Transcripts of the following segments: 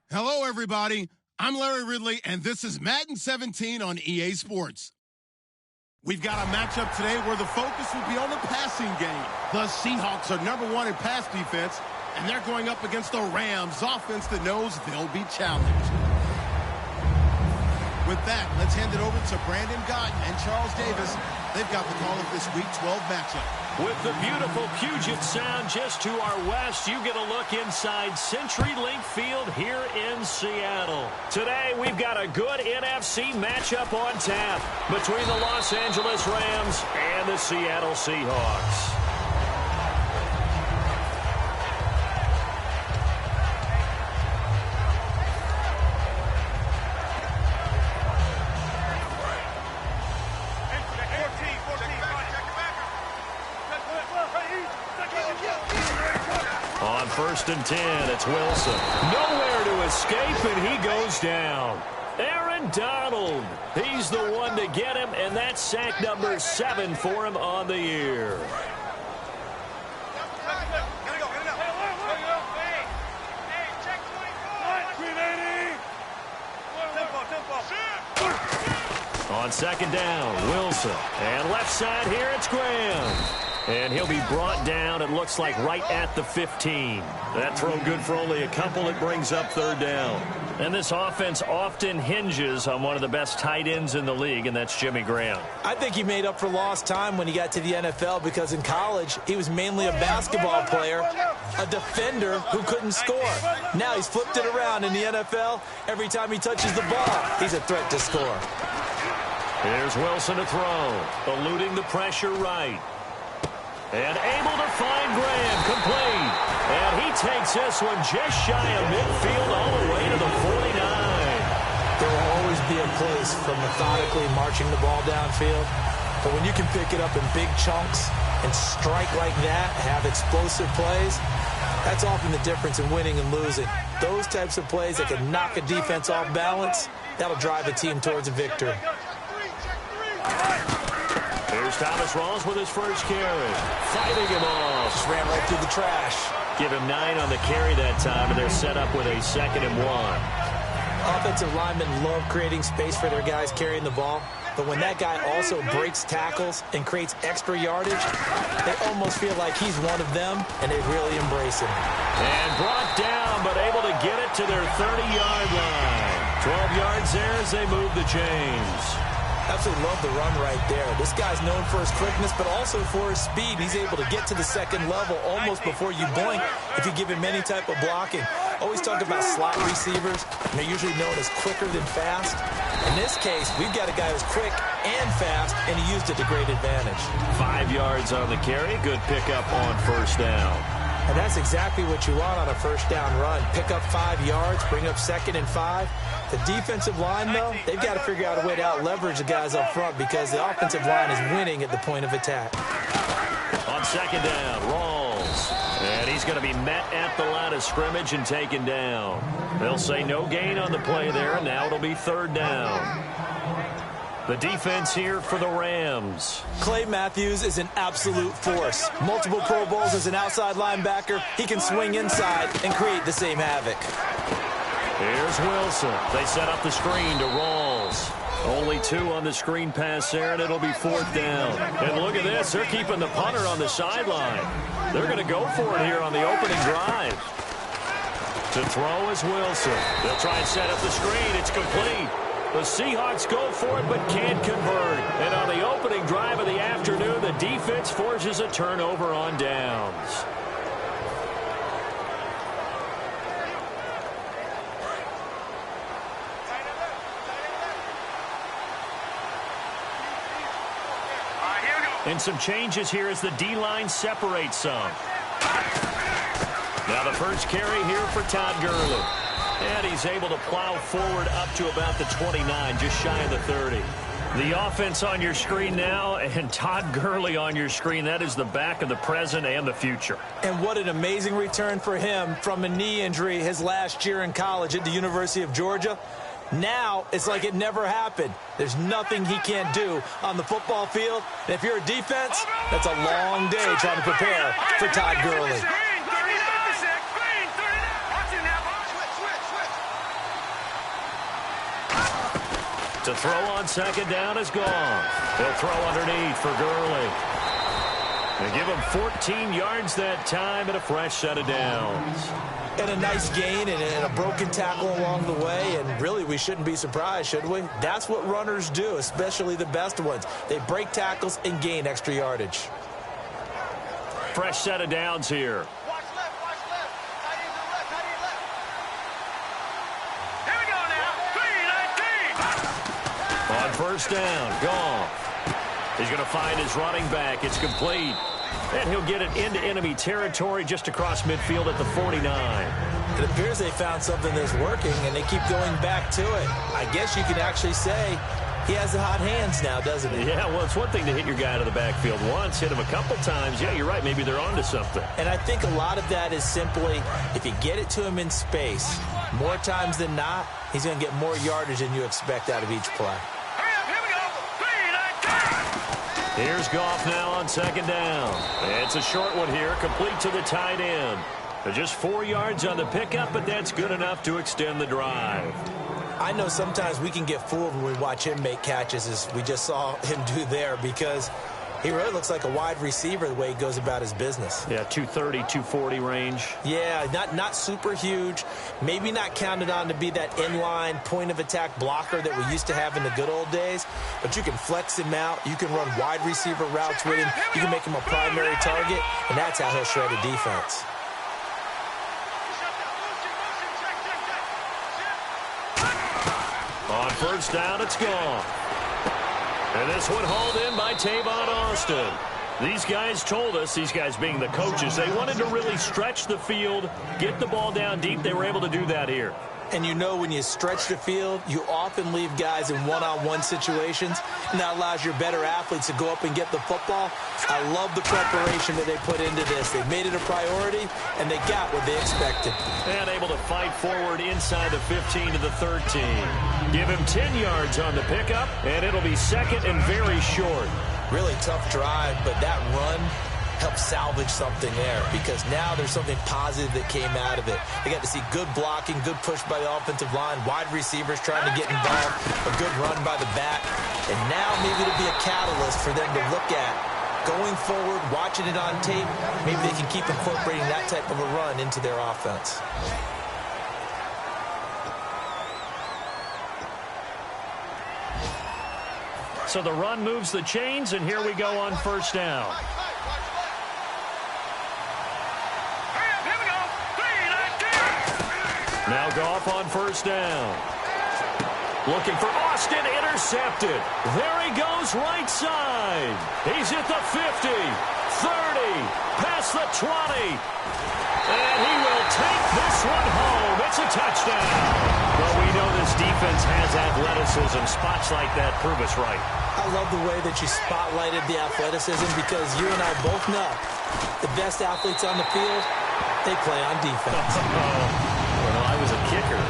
Hello, everybody. I'm Larry Ridley, and this is Madden 17 on EA Sports. We've got a matchup today where the focus will be on the passing game. The Seahawks are #1 in pass defense, and they're going up against the Rams offense that knows they'll be challenged. With that, let's hand it over to Brandon Gotton and Charles Davis. They've got the call of this Week 12 matchup. With the beautiful Puget Sound just to our west, you get a look inside CenturyLink Field here in Seattle. Today, we've got a good NFC matchup on tap between the Los Angeles Rams and the Seattle Seahawks. On 1st and 10, it's Wilson. Nowhere to escape, and he goes down. Aaron Donald, he's the one to get him, and that's sack number 7 for him on the year. On 2nd down, Wilson. And left side here, it's Graham. And he'll be brought down, it looks like, right at the 15. That throw good for only a couple. It brings up 3rd down. And this offense often hinges on one of the best tight ends in the league, and that's Jimmy Graham. I think he made up for lost time when he got to the NFL because in college, he was mainly a basketball player, a defender who couldn't score. Now he's flipped it around in the NFL. Every time he touches the ball, he's a threat to score. Here's Wilson to throw, eluding the pressure right. And able to find Graham, complete. And he takes this one just shy of midfield all the way to the 49. There will always be a place for methodically marching the ball downfield. But when you can pick it up in big chunks and strike like that, have explosive plays, that's often the difference in winning and losing. Those types of plays that can knock a defense off balance, that'll drive a team towards a victory. Here's Thomas Rawls with his first carry. Fighting him off. Just ran right through the trash. Give him 9 on the carry that time, and they're set up with a 2nd and 1. Offensive linemen love creating space for their guys carrying the ball. But when that guy also breaks tackles and creates extra yardage, they almost feel like he's one of them, and they really embrace him. And brought down, but able to get it to their 30-yard line. 12 yards there as they move the chains. Absolutely love the run right there. This guy's known for his quickness, but also for his speed. He's able to get to the 2nd level almost before you blink if you give him any type of blocking. Always talk about slot receivers, and they're usually known as quicker than fast. In this case, we've got a guy who's quick and fast, and he used it to great advantage. 5 yards on the carry. Good pickup on 1st down. And that's exactly what you want on a 1st down run. Pick up 5 yards, bring up 2nd and 5. The defensive line, though, they've got to figure out a way to out-leverage the guys up front because the offensive line is winning at the point of attack. On 2nd down, Rawls. And he's going to be met at the line of scrimmage and taken down. They'll say no gain on the play there, and now it'll be 3rd down. The defense here for the Rams. Clay Matthews is an absolute force. Multiple Pro Bowls as an outside linebacker. He can swing inside and create the same havoc. Here's Wilson. They set up the screen to Rawls. Only 2 on the screen pass there, and it'll be 4th down. And look at this. They're keeping the punter on the sideline. They're going to go for it here on the opening drive. To throw is Wilson. They'll try and set up the screen. It's complete. The Seahawks go for it but can't convert. And on the opening drive of the afternoon, the defense forces a turnover on downs. And some changes here as the D-line separates some. Now the first carry here for Todd Gurley. And he's able to plow forward up to about the 29, just shy of the 30. The offense on your screen now, and Todd Gurley on your screen. That is the back of the present and the future. And what an amazing return for him from a knee injury his last year in college at the University of Georgia. Now it's like it never happened. There's nothing he can't do on the football field. And if you're a defense, that's a long day trying to prepare for Todd Gurley. To throw on second down is gone. He'll throw underneath for Gurley. And give him 14 yards that time and a fresh set of downs. And a nice gain and a broken tackle along the way. And really, we shouldn't be surprised, should we? That's what runners do, especially the best ones. They break tackles and gain extra yardage. Fresh set of downs here. Watch left, watch left. Tight end to the left, tight end left. Here we go now. 3-19. On first down, Goff. He's going to find his running back. It's complete. And he'll get it into enemy territory just across midfield at the 49. It appears they found something that's working, and they keep going back to it. I guess you could actually say he has the hot hands now, doesn't he? Yeah, well, it's one thing to hit your guy out of the backfield once, hit him a couple times. Yeah, you're right. Maybe they're onto something. And I think a lot of that is simply if you get it to him in space, more times than not, he's going to get more yardage than you expect out of each play. Hurry up, here we go. 3-19. Here's Goff now on second down. It's a short one here, complete to the tight end. Just 4 yards on the pickup, but that's good enough to extend the drive. I know sometimes we can get fooled when we watch him make catches, as we just saw him do there, because he really looks like a wide receiver the way he goes about his business. Yeah, 230, 240 range. Yeah, not super huge. Maybe not counted on to be that inline point-of-attack blocker that we used to have in the good old days, but you can flex him out. You can run wide receiver routes with him. You can make him a primary target, and that's how he'll shred a defense. On first down, it's gone. And this one hauled in by Tavon Austin. These guys told us, these guys being the coaches, they wanted to really stretch the field, get the ball down deep. They were able to do that here. And you know when you stretch the field, you often leave guys in one-on-one situations, and that allows your better athletes to go up and get the football. I love the preparation that they put into this. They made it a priority, and they got what they expected. And able to fight forward inside the 15 to the 13. Give him 10 yards on the pickup, and it'll be second and very short. Really tough drive, but that run helped salvage something there, because now there's something positive that came out of it. They got to see good blocking, good push by the offensive line, wide receivers trying to get involved, a good run by the back, and now maybe it'll be a catalyst for them to look at going forward, watching it on tape. Maybe they can keep incorporating that type of a run into their offense. So the run moves the chains, and here we go on first down. Now Goff on first down. Looking for Austin, intercepted. There he goes, right side. He's at the 50, 30, past the 20. And he will take this one home. It's a touchdown. Well, we know this defense has athleticism. Spots like that prove us right. I love the way that you spotlighted the athleticism, because you and I both know the best athletes on the field, they play on defense. When I was a kicker,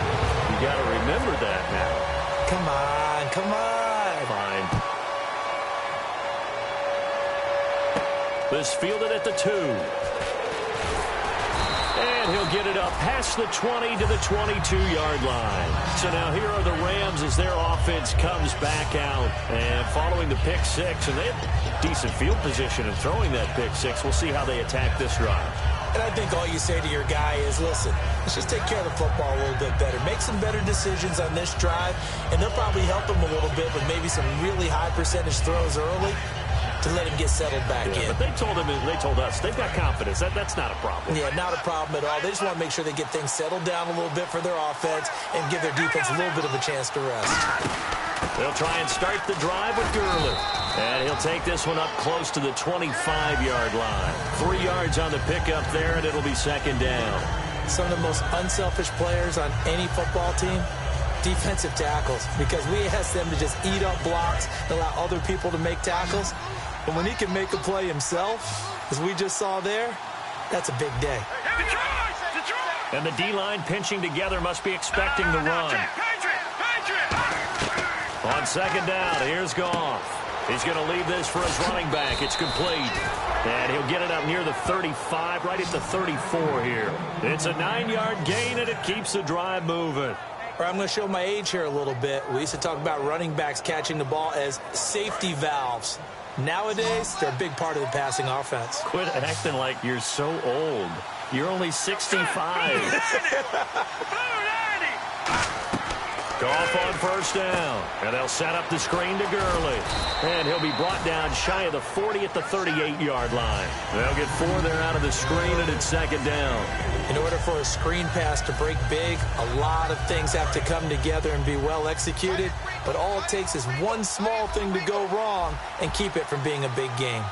you got to remember that now. Come on, come on. Fine. This fielded at the 2. And he'll get it up past the 20 to the 22-yard line. So now here are the Rams as their offense comes back out. And following the pick 6, and they have decent field position in throwing that pick 6. We'll see how they attack this drive. And I think all you say to your guy is, listen, let's just take care of the football a little bit better. Make some better decisions on this drive, and they'll probably help him a little bit with maybe some really high percentage throws early to let him get settled back in. But they told us they've got confidence. That's not a problem. Yeah, not a problem at all. They just want to make sure they get things settled down a little bit for their offense and give their defense a little bit of a chance to rest. They'll try and start the drive with Gurley. And he'll take this one up close to the 25-yard line. 3 yards on the pickup there, and it'll be second down. Some of the most unselfish players on any football team, defensive tackles, because we ask them to just eat up blocks and allow other people to make tackles. But when he can make a play himself, as we just saw there, that's a big day. And the D-line pinching together must be expecting the run. On second down, here's Goff. He's going to leave this for his running back. It's complete. And he'll get it up near the 35, right at the 34 here. It's a 9-yard gain, and it keeps the drive moving. Or I'm going to show my age here a little bit. We used to talk about running backs catching the ball as safety valves. Nowadays, they're a big part of the passing offense. Quit acting like you're so old. You're only 65. Goff on first down. And they'll set up the screen to Gurley. And he'll be brought down shy of the 40 at the 38-yard line. They'll get 4 there out of the screen, and it's second down. In order for a screen pass to break big, a lot of things have to come together and be well executed. But all it takes is one small thing to go wrong and keep it from being a big game.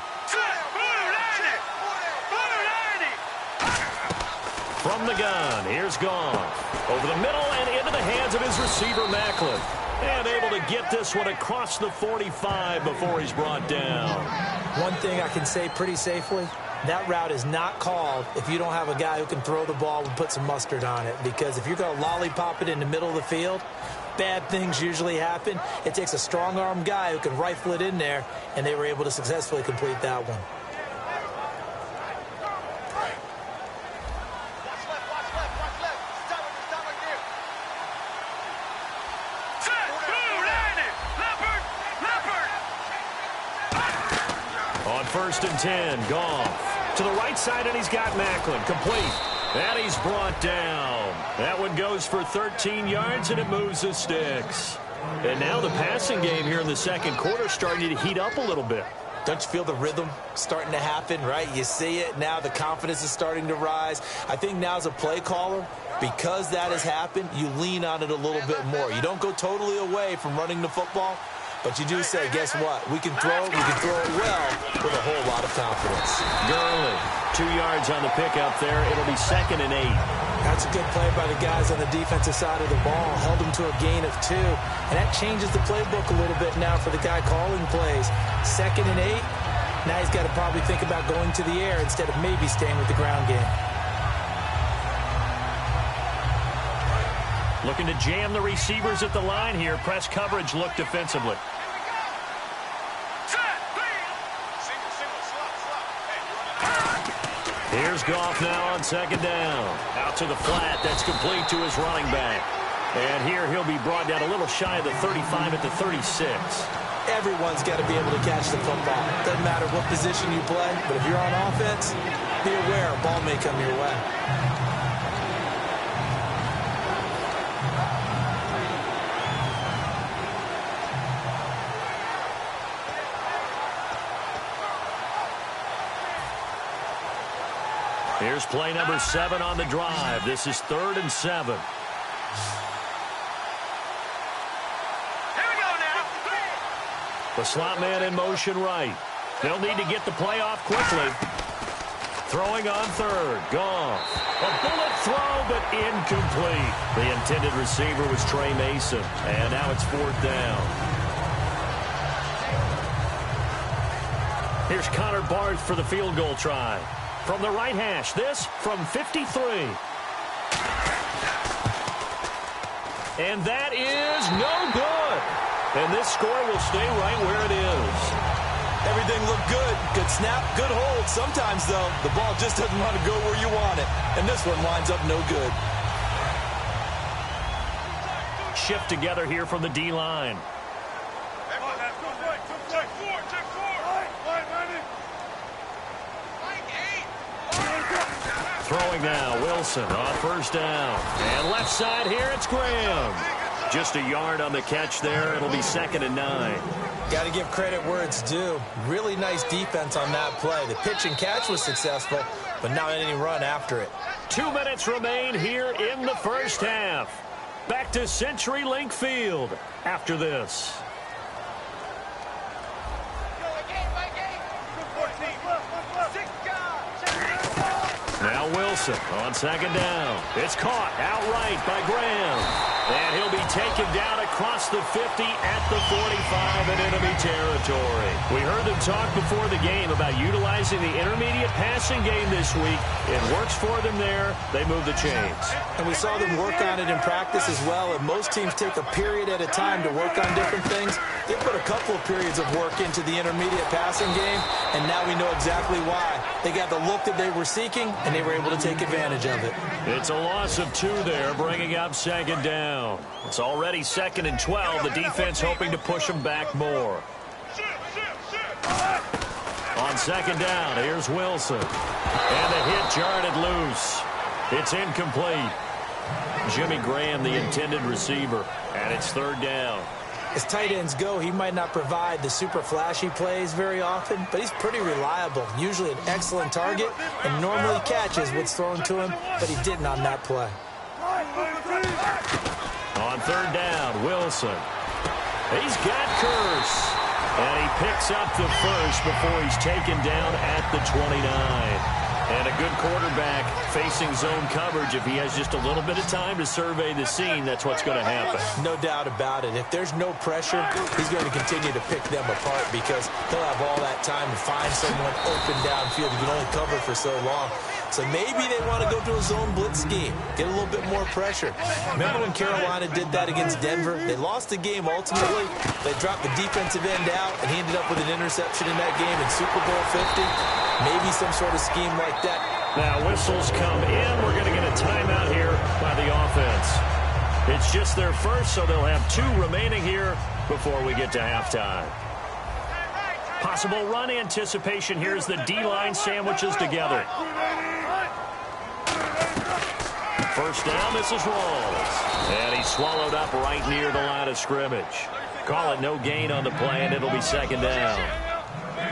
From the gun, here's Goff. Over the middle and into the hands of his receiver, Macklin. And able to get this one across the 45 before he's brought down. One thing I can say pretty safely, that route is not called if you don't have a guy who can throw the ball and put some mustard on it. Because if you're going to lollipop it in the middle of the field, bad things usually happen. It takes a strong-arm guy who can rifle it in there, and they were able to successfully complete that one. First and 10, Goff. To the right side, and he's got Macklin. Complete. And he's brought down. That one goes for 13 yards, and it moves the sticks. And now the passing game here in the second quarter starting to heat up a little bit. Don't you feel the rhythm starting to happen, right? You see it now. The confidence is starting to rise. I think now as a play caller, because that has happened, you lean on it a little bit more. You don't go totally away from running the football. But you do say, guess what? We can throw it well with a whole lot of confidence. Gurley, 2 yards on the pickup there. It'll be second and 8. That's a good play by the guys on the defensive side of the ball. Held them to a gain of 2. And that changes the playbook a little bit now for the guy calling plays. Second and 8. Now he's got to probably think about going to the air instead of maybe staying with the ground game. Looking to jam the receivers at the line here. Press coverage look defensively. Here's Goff now on second down. Out to the flat. That's complete to his running back. And here he'll be brought down a little shy of the 35 at the 36. Everyone's got to be able to catch the football. Doesn't matter what position you play, but if you're on offense, be aware a ball may come your way. Here's play number 7 on the drive. This is 3rd and 7. Here we go now. The slot man in motion right. They'll need to get the play off quickly. Throwing on third. Goff. A bullet throw, but incomplete. The intended receiver was Trey Mason. And now it's 4th down. Here's Connor Barth for the field goal try. From the right hash, this from 53. And that is no good. And this score will stay right where it is. Everything looked good. Good snap, good hold. Sometimes, though, the ball just doesn't want to go where you want it. And this one winds up no good. Shift together here from the D-line. Throwing now, Wilson on first down. And left side here, it's Graham. Just a yard on the catch there. It'll be 2nd and 9. Got to give credit where it's due. Really nice defense on that play. The pitch and catch was successful, but not any run after it. 2 minutes remain here in the first half. Back to CenturyLink Field after this. Now Wilson on second down. It's caught outright by Graham. And he'll be taken down across the 50 at the 45 in enemy territory. We heard them talk before the game about utilizing the intermediate passing game this week. It works for them there. They move the chains. And we saw them work on it in practice as well. And most teams take a period at a time to work on different things. They put a couple of periods of work into the intermediate passing game, and now we know exactly why. They got the look that they were seeking, and they were able to take advantage of it. It's a loss of 2 there, bringing up second down. It's already 2nd and 12. The defense hoping to push them back more. On second down, here's Wilson. And the hit jarred loose. It's incomplete. Jimmy Graham, the intended receiver, and it's 3rd down. As tight ends go, he might not provide the super flashy plays very often, but he's pretty reliable, usually an excellent target, and normally catches what's thrown to him, but he didn't on that play. On 3rd down, Wilson. He's got Curse. And he picks up the first before he's taken down at the 29. And a good quarterback facing zone coverage. If he has just a little bit of time to survey the scene, that's what's going to happen. No doubt about it. If there's no pressure, he's going to continue to pick them apart because he'll have all that time to find someone open downfield. You can only cover for so long. So maybe they want to go to a zone blitz scheme, get a little bit more pressure. Remember when Carolina did that against Denver? They lost the game ultimately. They dropped the defensive end out, and he ended up with an interception in that game in Super Bowl 50. Maybe some sort of scheme like that. Now whistles come in. We're going to get a timeout here by the offense. It's just their first, so they'll have 2 remaining here before we get to halftime. Possible run anticipation here as the D-line sandwiches together. First down, this is Rawls. And he's swallowed up right near the line of scrimmage. Call it no gain on the play, and it'll be 2nd down.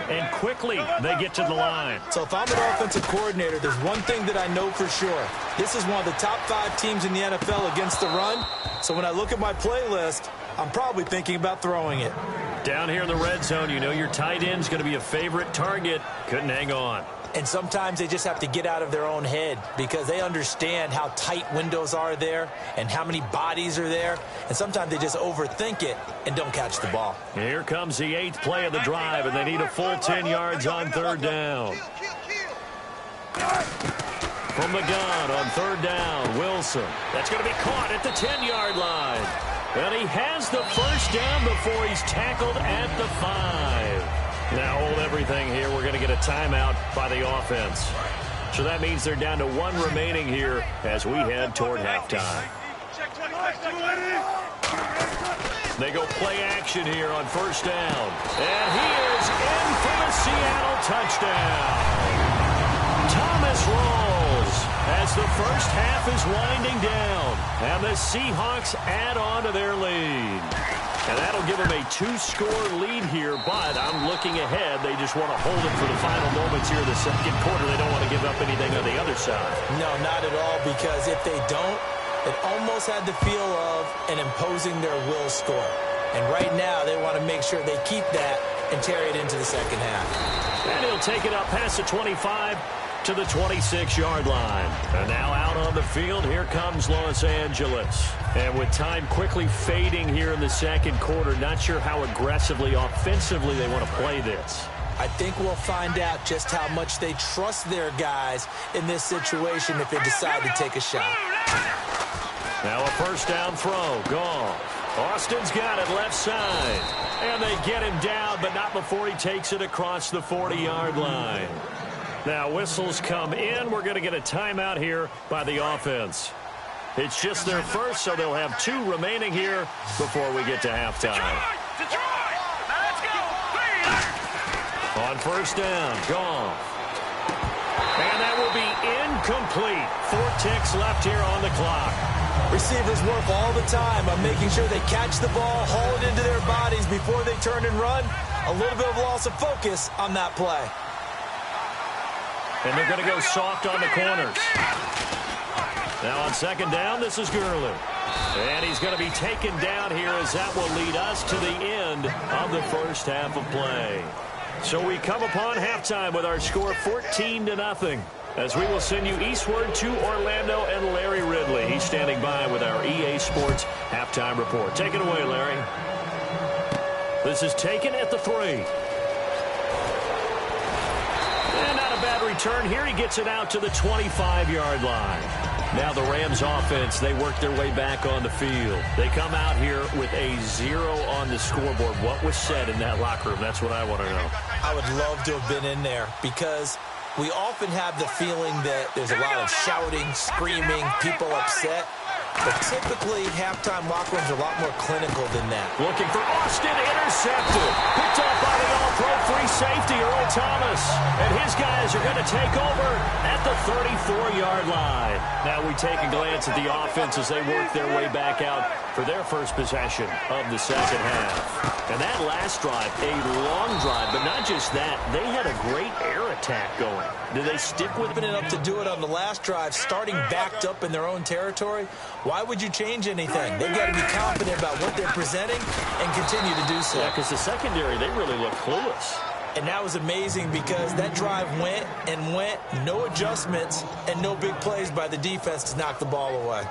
And quickly, they get to the line. So if I'm an offensive coordinator, there's one thing that I know for sure. This is one of the top 5 teams in the NFL against the run. So when I look at my playlist, I'm probably thinking about throwing it. Down here in the red zone, you know your tight end's going to be a favorite target. Couldn't hang on. And sometimes they just have to get out of their own head because they understand how tight windows are there and how many bodies are there. And sometimes they just overthink it and don't catch the ball. Here comes the 8th play of the drive, and they need a full 10 yards on 3rd down. From the gun on 3rd down, Wilson. That's going to be caught at the 10-yard line. And he has the first down before he's tackled at the 5. Now hold everything here. We're going to get a timeout by the offense. So that means they're down to 1 remaining here as we head toward halftime. They go play action here on 1st down. And he is in for the Seattle touchdown. Thomas Rawls as the first half is winding down. And the Seahawks add on to their lead. And that'll give them a 2-score lead here, but I'm looking ahead. They just want to hold it for the final moments here in the 2nd quarter. They don't want to give up anything on the other side. No, not at all, because if they don't, it almost had the feel of an imposing their will score. And right now, they want to make sure they keep that and carry it into the 2nd half. And he'll take it up past the 25 to the 26-yard line. And now out on the field, here comes Los Angeles. And with time quickly fading here in the 2nd quarter, not sure how aggressively, offensively they want to play this. I think we'll find out just how much they trust their guys in this situation if they decide to take a shot. Now a 1st down throw. Goff. Austin's got it left side. And they get him down, but not before he takes it across the 40-yard line. Now whistles come in. We're going to get a timeout here by the offense. It's just their first, so they'll have 2 remaining here before we get to halftime. Detroit! Now let's go! On 1st down, Goff. And that will be incomplete. 4 ticks left here on the clock. Receivers work all the time on making sure they catch the ball, haul it into their bodies before they turn and run. A little bit of loss of focus on that play. And they're going to go soft on the corners. Now on 2nd down, this is Gurley. And he's going to be taken down here as that will lead us to the end of the first half of play. So we come upon halftime with our score 14-0. As we will send you eastward to Orlando and Larry Ridley. He's standing by with our EA Sports halftime report. Take it away, Larry. This is taken at the 3. And not a bad return here. He gets it out to the 25-yard line. Now the Rams offense, they work their way back on the field. They come out here with a 0 on the scoreboard. What was said in that locker room? That's what I want to know. I would love to have been in there because We often have the feeling that there's a lot of shouting, screaming, people upset. But typically, halftime locker rooms are a lot more clinical than that. Looking for Austin, intercepted. Picked off by the all-pro free safety, Earl Thomas. And his guys are going to take over at the 34-yard line. Now we take a glance at the offense as they work their way back out for their first possession of the second half. And that last drive, a long drive, but not just that. They had a great air attack going. Do they stick with it enough to do it on the last drive, starting backed up in their own territory? Why would you change anything? They've got to be confident about what they're presenting and continue to do so. Yeah, because the secondary, they really look clueless. And that was amazing because that drive went and went, no adjustments, and no big plays by the defense to knock the ball away.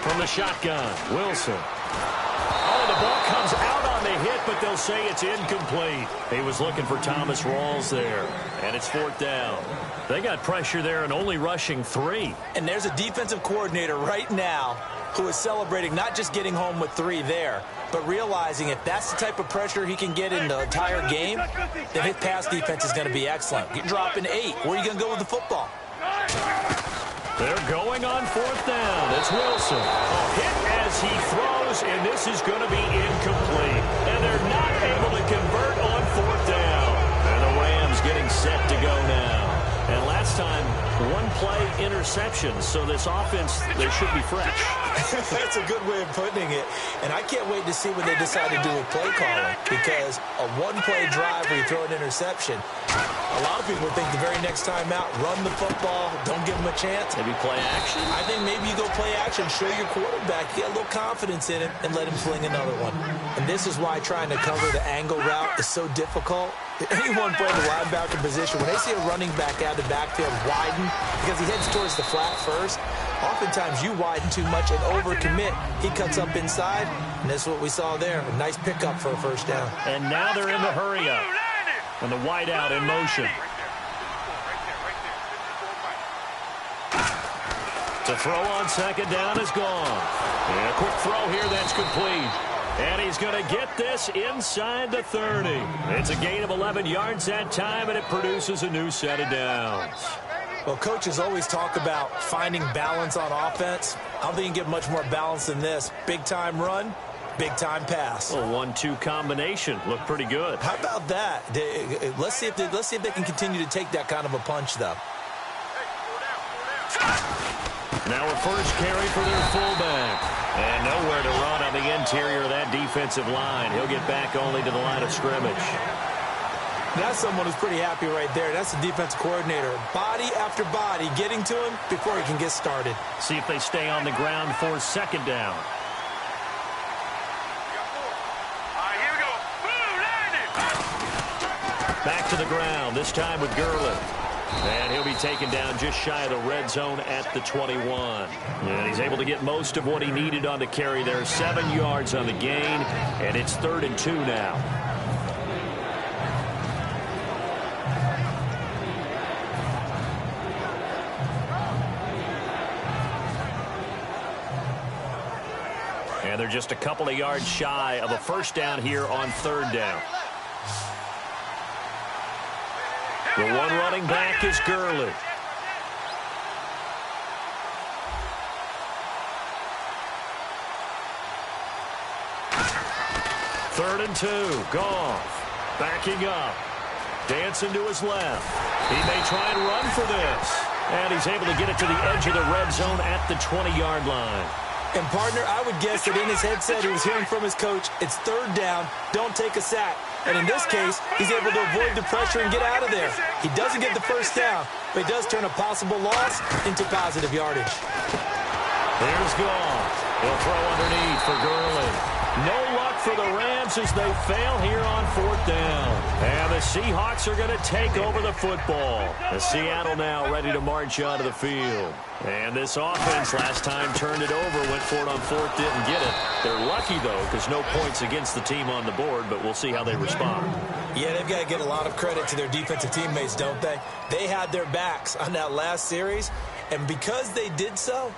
From the shotgun, Wilson. Oh, the ball comes out on the hit, but they'll say it's incomplete. He was looking for Thomas Rawls there, and it's fourth down. They got pressure there and only rushing 3. And there's a defensive coordinator right now who is celebrating not just getting home with 3 there, but realizing if that's the type of pressure he can get in the entire game, then his pass defense is going to be excellent. You're dropping 8. Where are you going to go with the football? They're going on fourth down. It's Wilson. A hit as he throws, and this is going to be incomplete. And they're not able to convert on fourth down. And the Rams getting set to go now. And last time, 1-play interception. So this offense, they should be fresh. That's a good way of putting it. And I can't wait to see what they decide to do with play calling. Because a 1-play drive where you throw an interception, a lot of people think the very next time out, run the football, don't give them a chance. Maybe play action? I think maybe you go play action, show your quarterback, get a little confidence in him, and let him fling another one. And this is why trying to cover the angle route is so difficult. Anyone playing the linebacker position, when they see a running back out of the backfield widen, because he heads towards the flat first, oftentimes you widen too much and overcommit. He cuts up inside, and that's what we saw there. A nice pickup for a first down. And now they're in the hurry-up. And the wideout in motion. To throw on second down is gone. And a quick throw here that's complete. And he's going to get this inside the 30. It's a gain of 11 yards that time, and it produces a new set of downs. Well, coaches always talk about finding balance on offense. I don't think you can get much more balance than this. Big-time run, big-time pass. A 1-2 combination. Looked pretty good. How about that? Let's see if they can continue to take that kind of a punch, though. Now a first carry for their fullback. And nowhere to run on the interior of that defensive line. He'll get back only to the line of scrimmage. That's someone who's pretty happy right there. That's the defense coordinator. Body after body getting to him before he can get started. See if they stay on the ground for second down. Back to the ground, this time with Gurley. And he'll be taken down just shy of the red zone at the 21. And he's able to get most of what he needed on the carry there. 7 yards on the gain, and it's 3rd and 2 now. And they're just a couple of yards shy of a first down here on 3rd down. The one running back is Gurley. Third and 2. Goff backing up. Dancing to his left. He may try and run for this. And he's able to get it to the edge of the red zone at the 20-yard line. And, partner, I would guess that in his headset he was hearing from his coach, it's 3rd down, don't take a sack. And in this case, he's able to avoid the pressure and get out of there. He doesn't get the first down, but he does turn a possible loss into positive yardage. Here's Goff. He'll throw underneath for Gurley. No luck for the Rams as they fail here on 4th down. And the Seahawks are going to take over the football. The Seattle now ready to march onto the field. And this offense last time turned it over, went for it on 4th, didn't get it. They're lucky, though, because no points against the team on the board, but we'll see how they respond. Yeah, they've got to get a lot of credit to their defensive teammates, don't they? They had their backs on that last series, and because they did so,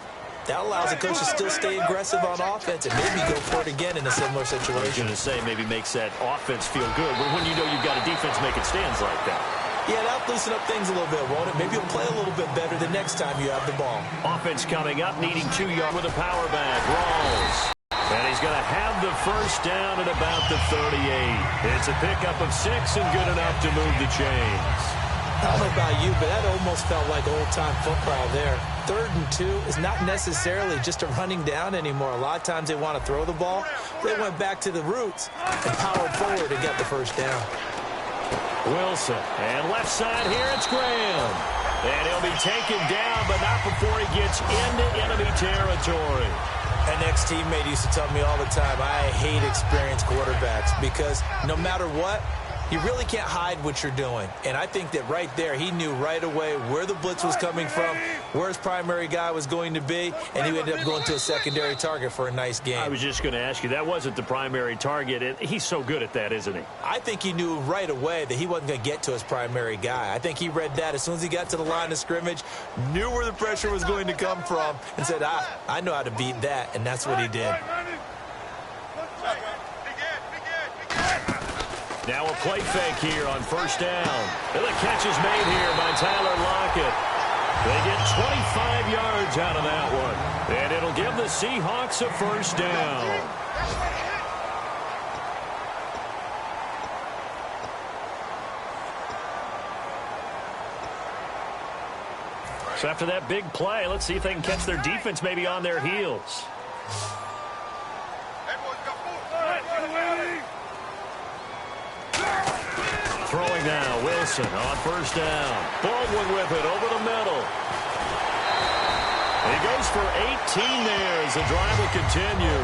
that allows the coach to still stay aggressive on offense and maybe go for it again in a similar situation. I was going to say maybe makes that offense feel good, but when you know you've got a defense making stands like that. Yeah, that'll loosen up things a little bit, won't it? Maybe you'll play a little bit better the next time you have the ball. Offense coming up, needing 2 yards with a power back. Rawls. And he's going to have the first down at about the 38. It's a pickup of 6 and good enough to move the chains. I don't know about you, but that almost felt like old-time football there. 3rd and 2 is not necessarily just a running down anymore. A lot of times they want to throw the ball. They went back to the roots and powered forward and got the first down. Wilson, and left side here, it's Graham. And he'll be taken down, but not before he gets into enemy territory. An ex-teammate used to tell me all the time, I hate experienced quarterbacks because no matter what, you really can't hide what you're doing. And I think that right there, he knew right away where the blitz was coming from, where his primary guy was going to be, and he ended up going to a secondary target for a nice game. I was just going to ask you, that wasn't the primary target. He's so good at that, isn't he? I think he knew right away that he wasn't going to get to his primary guy. I think he read that as soon as he got to the line of scrimmage, knew where the pressure was going to come from, and said, I know how to beat that, and that's what he did. Now a play fake here on 1st down. And the catch is made here by Tyler Lockett. They get 25 yards out of that one. And it'll give the Seahawks a 1st down. So after that big play, let's see if they can catch their defense maybe on their heels. Throwing now, Wilson on 1st down. Baldwin with it over the middle. He goes for 18 there as the drive will continue.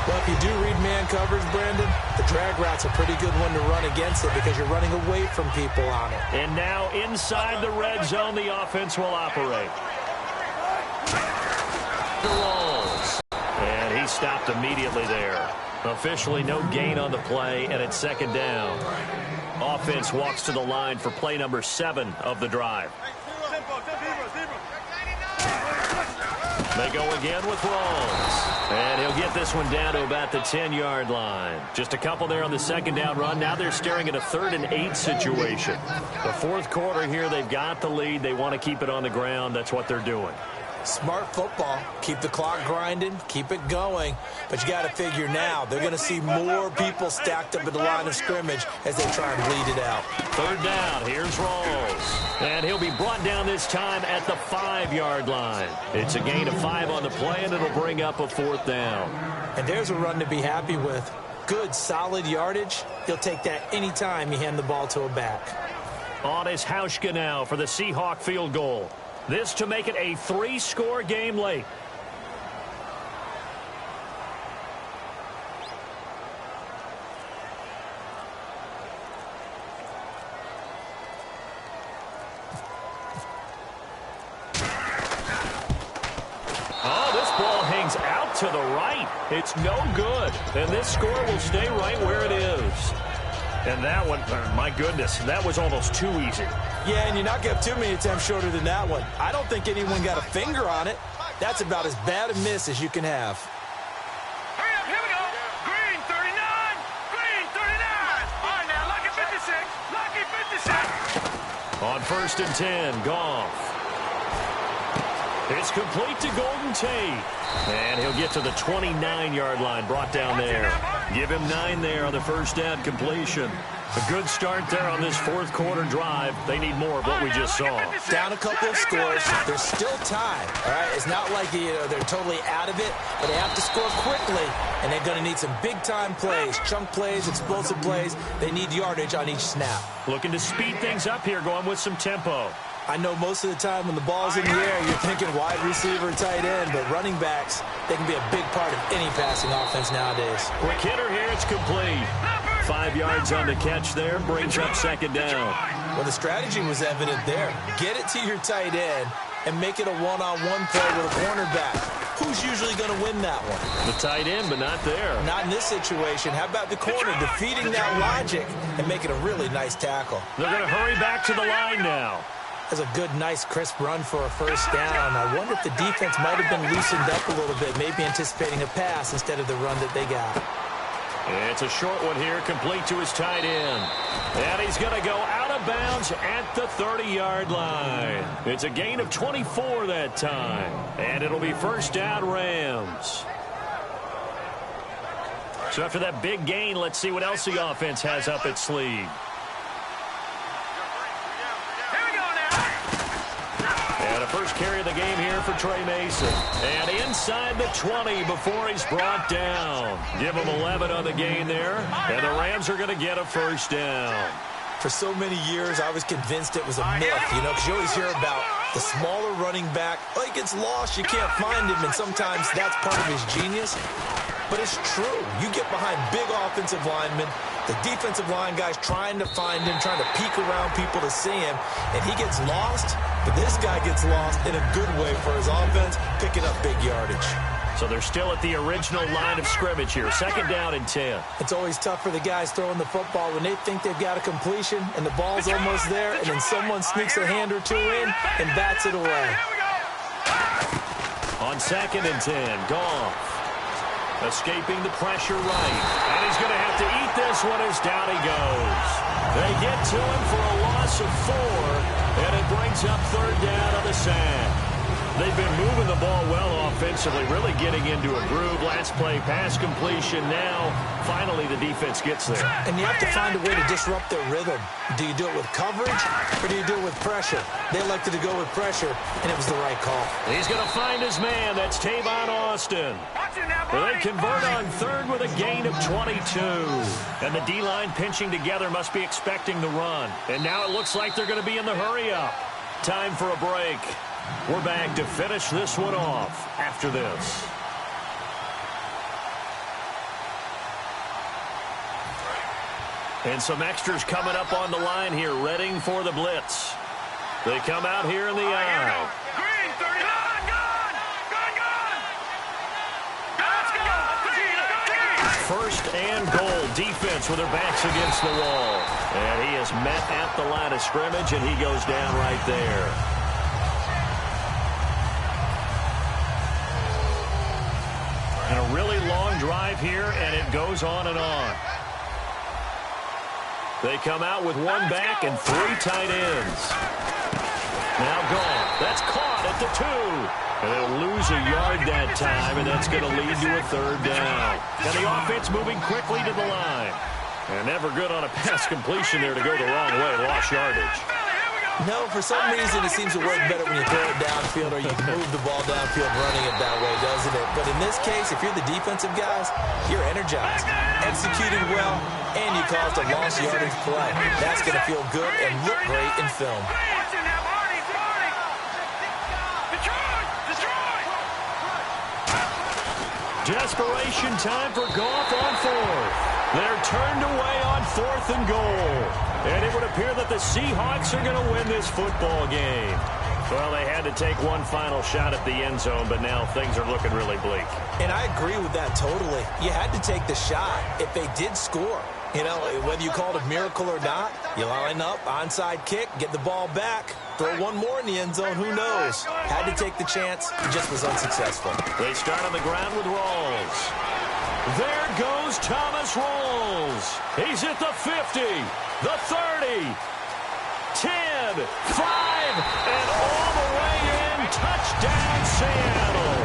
Well, if you do read man coverage, Brandon, the drag route's a pretty good one to run against it because you're running away from people on it. And now inside the red zone, the offense will operate. The rolls. And he stopped immediately there. Officially no gain on the play, and it's 2nd down. Offense walks to the line for play number 7 of the drive. They go again with Rawls. And he'll get this one down to about the 10-yard line. Just a couple there on the 2nd down run. Now they're staring at a 3rd and 8 situation. The 4th quarter here, they've got the lead. They want to keep it on the ground. That's what they're doing. Smart football. Keep the clock grinding. Keep it going. But you got to figure now they're going to see more people stacked up at the line of scrimmage as they try and bleed it out. 3rd down. Here's Rawls. And he'll be brought down this time at the 5-yard line. It's a gain of 5 on the play, and it'll bring up a 4th down. And there's a run to be happy with. Good, solid yardage. He'll take that anytime you hand the ball to a back. On is Hauschka now for the Seahawk field goal. This to make it a 3-score game late. Oh, this ball hangs out to the right. It's no good. And this score will stay right where it is. And that one, my goodness, that was almost too easy. Yeah, and you're not going to have too many attempts shorter than that one. I don't think anyone got a finger on it. That's about as bad a miss as you can have. Hurry up, here we go. Green 39, green 39. All right, now, lucky 56, lucky 56. On 1st and 10, Goff. It's complete to Golden Tate. And he'll get to the 29-yard line, brought down there. Give him 9 there on the 1st down completion. A good start there on this 4th quarter drive. They need more of what we just saw. Down a couple of scores. There's still time. All right, it's not like they're totally out of it, but they have to score quickly, and they're going to need some big-time plays, chunk plays, explosive plays. They need yardage on each snap. Looking to speed things up here, going with some tempo. I know most of the time when the ball's in the air, you're thinking wide receiver, tight end, but running backs, they can be a big part of any passing offense nowadays. Quick hitter here, it's complete. 5 yards on the catch there, brings up second down. Well, the strategy was evident there. Get it to your tight end and make it a one-on-one play with a cornerback. Who's usually going to win that one? The tight end, but not there. Not in this situation. How about the corner defeating that logic and making a really nice tackle? They're going to hurry back to the line now. That's a good, nice, crisp run for a first down. I wonder if the defense might have been loosened up a little bit, maybe anticipating a pass instead of the run that they got. It's a short one here, complete to his tight end. And he's going to go out of bounds at the 30-yard line. It's a gain of 24 that time. And it'll be first down, Rams. So after that big gain, let's see what else the offense has up its sleeve. And a first carry of the game here for Trey Mason. And inside the 20 before he's brought down. Give him 11 on the gain there. And the Rams are going to get a first down. For so many years, I was convinced it was a myth, because you always hear about the smaller running back. Oh, he gets lost, you can't find him, and sometimes that's part of his genius. But it's true. You get behind big offensive linemen, the defensive line guys trying to find him, trying to peek around people to see him, and he gets lost, but this guy gets lost in a good way for his offense, picking up big yardage. So they're still at the original line of scrimmage here. Second down and 10. It's always tough for the guys throwing the football when they think they've got a completion and the ball's almost there, and then someone sneaks a hand or two in and bats it away. On second and 10, Goff. Escaping the pressure right. And he's going to have to eat this one as down he goes. They get to him for a loss of 4, and it brings up third down on the sack. They've been moving the ball well offensively, really getting into a groove. Last play, pass completion. Now, finally, the defense gets there. And you have to find a way to disrupt their rhythm. Do you do it with coverage, or do you do it with pressure? They elected to go with pressure, and it was the right call. He's going to find his man. That's Tavon Austin. They convert on third with a gain of 22. And the D-line pinching together must be expecting the run. And now it looks like they're going to be in the hurry-up. Time for a break. We're back to finish this one off after this. And some extras coming up on the line here, readying for the blitz. They come out here in the aisle. Green, 39, gone! Let's go! First and goal, defense with their backs against the wall. And he is met at the line of scrimmage, and he goes down right there. And a really long drive here, and it goes on and on. They come out with one back and 3 tight ends. Now gone. That's caught at the 2. And they'll lose a yard that time, and that's going to lead to a third down. And the offense moving quickly to the line. And never good on a pass completion there to go the wrong way. Lost yardage. No, for some reason it seems to work better when you throw it downfield or you move the ball downfield running it that way, doesn't it? But in this case, if you're the defensive guys, you're energized, executed well, and you caused a lost yardage play. That's going to feel good and look great in film. Desperation time for Goff on fourth. They're turned away on 4th and goal. And it would appear that the Seahawks are going to win this football game. Well, they had to take one final shot at the end zone, but now things are looking really bleak. And I agree with that totally. You had to take the shot if they did score. Whether you call it a miracle or not, you line up, onside kick, get the ball back, throw one more in the end zone, who knows? Had to take the chance, it just was unsuccessful. They start on the ground with Rawls. There goes Thomas Rawls. He's at the 50, the 30, 10, 5, and all the way in. Touchdown, Seattle.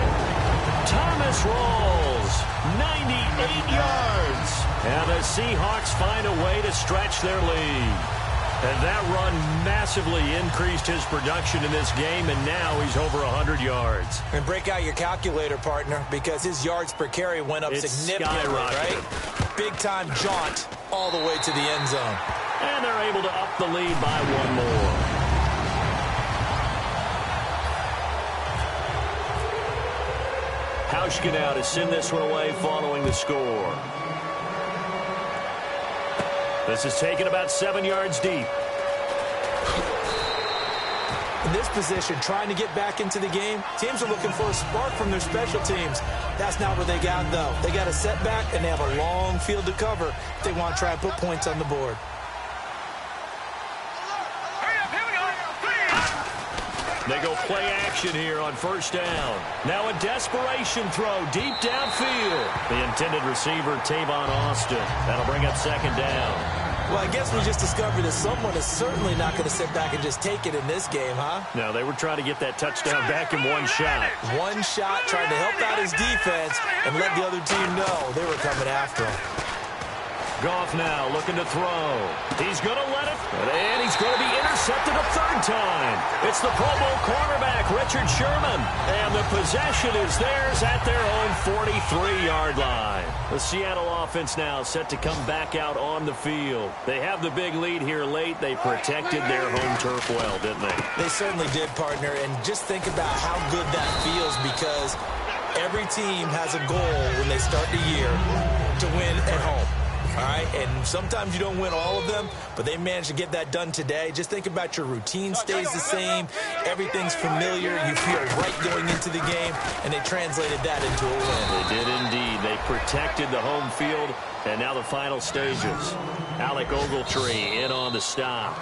Thomas Rawls, 98 yards. And the Seahawks find a way to stretch their lead. And that run massively increased his production in this game, and now he's over 100 yards. And break out your calculator, partner, because his yards per carry went up significantly, right? Big-time jaunt all the way to the end zone. And they're able to up the lead by one more. Hauschka now to send this one away following the score. This is taken about 7 yards deep. In this position, trying to get back into the game, teams are looking for a spark from their special teams. That's not what they got, though. They got a setback, and they have a long field to cover if they want to try and put points on the board. They go play action here on first down. Now a desperation throw deep downfield. The intended receiver, Tavon Austin. That'll bring up second down. Well, I guess we just discovered that someone is certainly not going to sit back and just take it in this game, huh? No, they were trying to get that touchdown back in one shot. One shot, trying to help out his defense and let the other team know they were coming after him. Goff now looking to throw. He's going to let it, and he's going to be intercepted a third time. It's the Pro Bowl cornerback, Richard Sherman, and the possession is theirs at their own 43-yard line. The Seattle offense now set to come back out on the field. They have the big lead here late. They protected their home turf well, didn't they? They certainly did, partner, and just think about how good that feels because every team has a goal when they start the year to win at home. All right, and sometimes you don't win all of them, but they managed to get that done today. Just think about your routine stays the same. Everything's familiar. You feel right going into the game, and they translated that into a win. They did indeed. They protected the home field, and now the final stages. Alec Ogletree in on the stop.